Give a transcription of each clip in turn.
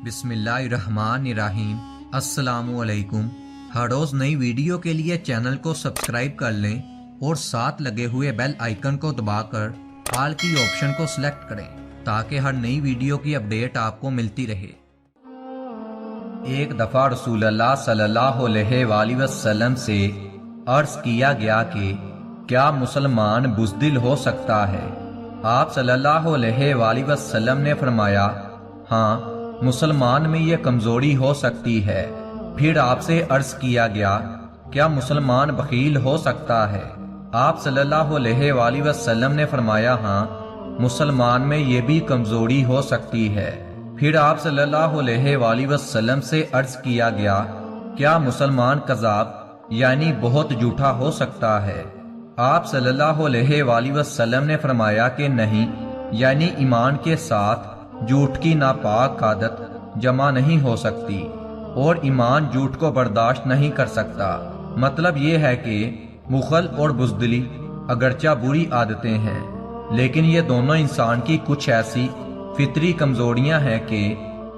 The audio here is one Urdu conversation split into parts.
بسم اللہ الرحمن الرحیم۔ السلام علیکم۔ ہر روز نئی ویڈیو کے لیے چینل کو سبسکرائب کر لیں اور ساتھ لگے ہوئے بیل آئیکن کو دبا کر آل کی آپشن کو سلیکٹ کریں تاکہ ہر نئی ویڈیو کی اپڈیٹ آپ کو ملتی رہے۔ ایک دفعہ رسول اللہ صلی اللہ علیہ وآلہ وسلم سے عرض کیا گیا کہ کیا مسلمان بزدل ہو سکتا ہے؟ آپ صلی اللہ علیہ وآلہ وسلم نے فرمایا ہاں، مسلمان میں یہ کمزوری ہو سکتی ہے۔ پھر آپ سے عرض کیا گیا کیا مسلمان بخیل ہو سکتا ہے؟ آپ صلی اللہ علیہ وآلہ وسلم نے فرمایا ہاں، مسلمان میں یہ بھی کمزوری ہو سکتی ہے۔ پھر آپ صلی اللہ علیہ وآلہ وسلم سے عرض کیا گیا کیا مسلمان کذاب یعنی بہت جھوٹا ہو سکتا ہے؟ آپ صلی اللہ علیہ وآلہ وسلم نے فرمایا کہ نہیں، یعنی ایمان کے ساتھ جھوٹ کی ناپاک عادت جمع نہیں ہو سکتی اور ایمان جھوٹ کو برداشت نہیں کر سکتا۔ مطلب یہ ہے کہ بخل اور بزدلی اگرچہ بری عادتیں ہیں، لیکن یہ دونوں انسان کی کچھ ایسی فطری کمزوریاں ہیں کہ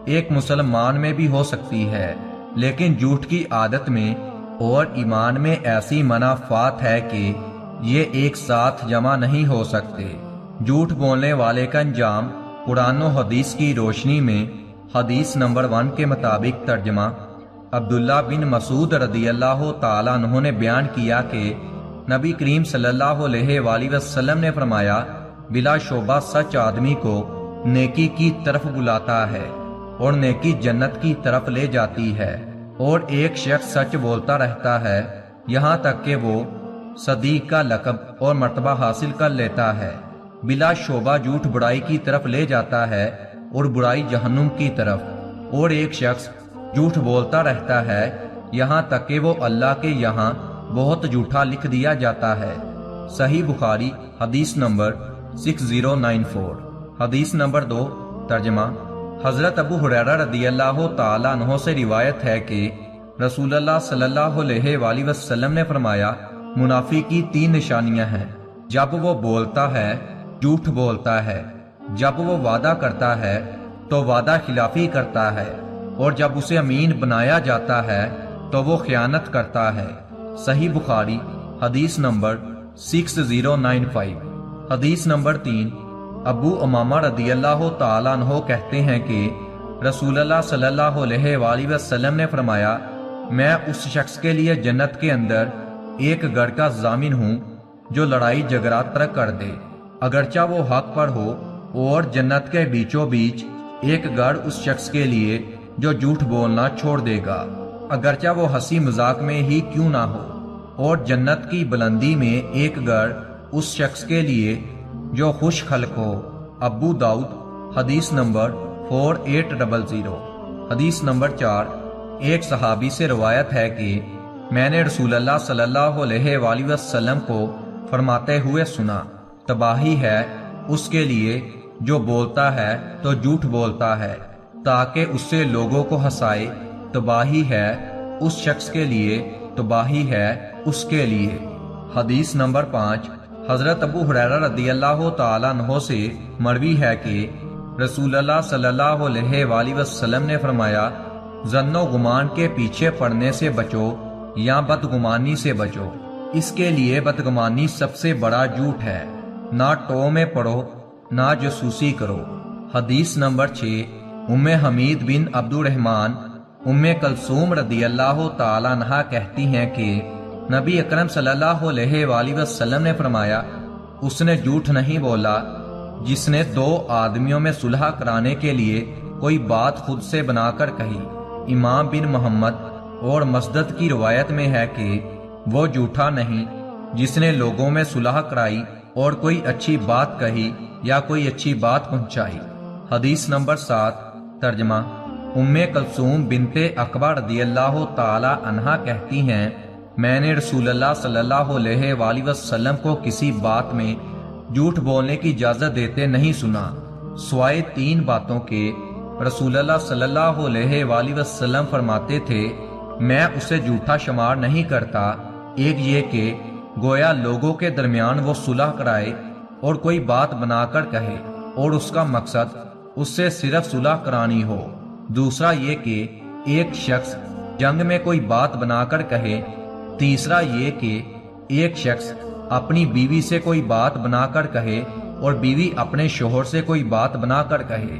ایک مسلمان میں بھی ہو سکتی ہے، لیکن جھوٹ کی عادت میں اور ایمان میں ایسی منافات ہے کہ یہ ایک ساتھ جمع نہیں ہو سکتے۔ جھوٹ بولنے والے کا انجام قرآن و حدیث کی روشنی میں حدیث نمبر 1 کے مطابق ترجمہ عبداللہ بن مسعود رضی اللہ تعالیٰ عنہ نے بیان کیا کہ نبی کریم صلی اللہ علیہ وآلہ وسلم نے فرمایا بلا شبہ سچ آدمی کو نیکی کی طرف بلاتا ہے اور نیکی جنت کی طرف لے جاتی ہے، اور ایک شخص سچ بولتا رہتا ہے یہاں تک کہ وہ صدیق کا لقب اور مرتبہ حاصل کر لیتا ہے۔ بلا شبہ جھوٹ برائی کی طرف لے جاتا ہے اور برائی جہنم کی طرف، اور ایک شخص جھوٹ بولتا رہتا ہے یہاں تک کہ وہ اللہ کے یہاں بہت جھوٹا لکھ دیا جاتا ہے۔ صحیح بخاری حدیث نمبر 6094۔ حدیث نمبر 2 ترجمہ حضرت ابو ہریرہ رضی اللہ تعالیٰ عنہ سے روایت ہے کہ رسول اللہ صلی اللہ علیہ وآلہ وسلم نے فرمایا منافق کی 3 نشانیاں ہیں۔ جب وہ بولتا ہے جھوٹ بولتا ہے، جب وہ وعدہ کرتا ہے تو وعدہ خلافی کرتا ہے، اور جب اسے امین بنایا جاتا ہے تو وہ خیانت کرتا ہے۔ صحیح بخاری حدیث نمبر 6095۔ حدیث نمبر 3 ابو امامہ رضی اللہ تعالیٰ عنہ کہتے ہیں کہ رسول اللہ صلی اللہ علیہ وآلہ وسلم نے فرمایا میں اس شخص کے لیے جنت کے اندر ایک گھر کا ضامن ہوں جو لڑائی جھگڑا ترک کر دے، اگرچہ وہ حق پر ہو، اور جنت کے بیچوں بیچ ایک گھر اس شخص کے لیے جو جھوٹ بولنا چھوڑ دے گا، اگرچہ وہ ہنسی مذاق میں ہی کیوں نہ ہو، اور جنت کی بلندی میں ایک گھر اس شخص کے لیے جو خوش خلق ہو۔ ابو داؤد حدیث نمبر 4800۔ حدیث نمبر 4 ایک صحابی سے روایت ہے کہ میں نے رسول اللہ صلی اللہ علیہ وآلہ وسلم کو فرماتے ہوئے سنا تباہی ہے اس کے لیے جو بولتا ہے تو جھوٹ بولتا ہے تاکہ اس سے لوگوں کو ہنسائے، تباہی ہے اس شخص کے لیے، تباہی ہے اس کے لیے۔ حدیث نمبر 5 حضرت ابو ہریرہ رضی اللہ تعالیٰ عنہ سے مروی ہے کہ رسول اللہ صلی اللہ علیہ وآلہ وسلم نے فرمایا ظن و گمان کے پیچھے پڑنے سے بچو یا بدگمانی سے بچو، اس کے لیے بدگمانی سب سے بڑا جھوٹ ہے۔ نہ ٹو میں پڑو نہ جاسوسی کرو۔ حدیث نمبر 6 ام حمید بن عبد الرحمن ام کلثوم رضی اللہ تعالیٰ عنہ کہتی ہیں کہ نبی اکرم صلی اللہ علیہ وآلہ وسلم نے فرمایا اس نے جھوٹ نہیں بولا جس نے 2 آدمیوں میں صلح کرانے کے لیے کوئی بات خود سے بنا کر کہی۔ امام بن محمد اور مسدد کی روایت میں ہے کہ وہ جھوٹا نہیں جس نے لوگوں میں صلح کرائی اور کوئی اچھی بات کہی یا کوئی اچھی بات پہنچائی۔ حدیث نمبر 7 ترجمہ ام کلثوم بنت عقبہ رضی اللہ تعالی عنہا کہتی ہیں میں نے رسول اللہ صلی اللہ علیہ وآلہ وسلم کو کسی بات میں جھوٹ بولنے کی اجازت دیتے نہیں سنا سوائے 3 باتوں کے۔ رسول اللہ صلی اللہ علیہ وآلہ وسلم فرماتے تھے میں اسے جھوٹا شمار نہیں کرتا، ایک یہ کہ گویا لوگوں کے درمیان وہ صلح کرائے اور کوئی بات بنا کر کہے اور اس کا مقصد اس سے صرف صلح کرانی ہو، دوسرا یہ کہ ایک شخص جنگ میں کوئی بات بنا کر کہے، تیسرا یہ کہ ایک شخص اپنی بیوی سے کوئی بات بنا کر کہے اور بیوی اپنے شوہر سے کوئی بات بنا کر کہے۔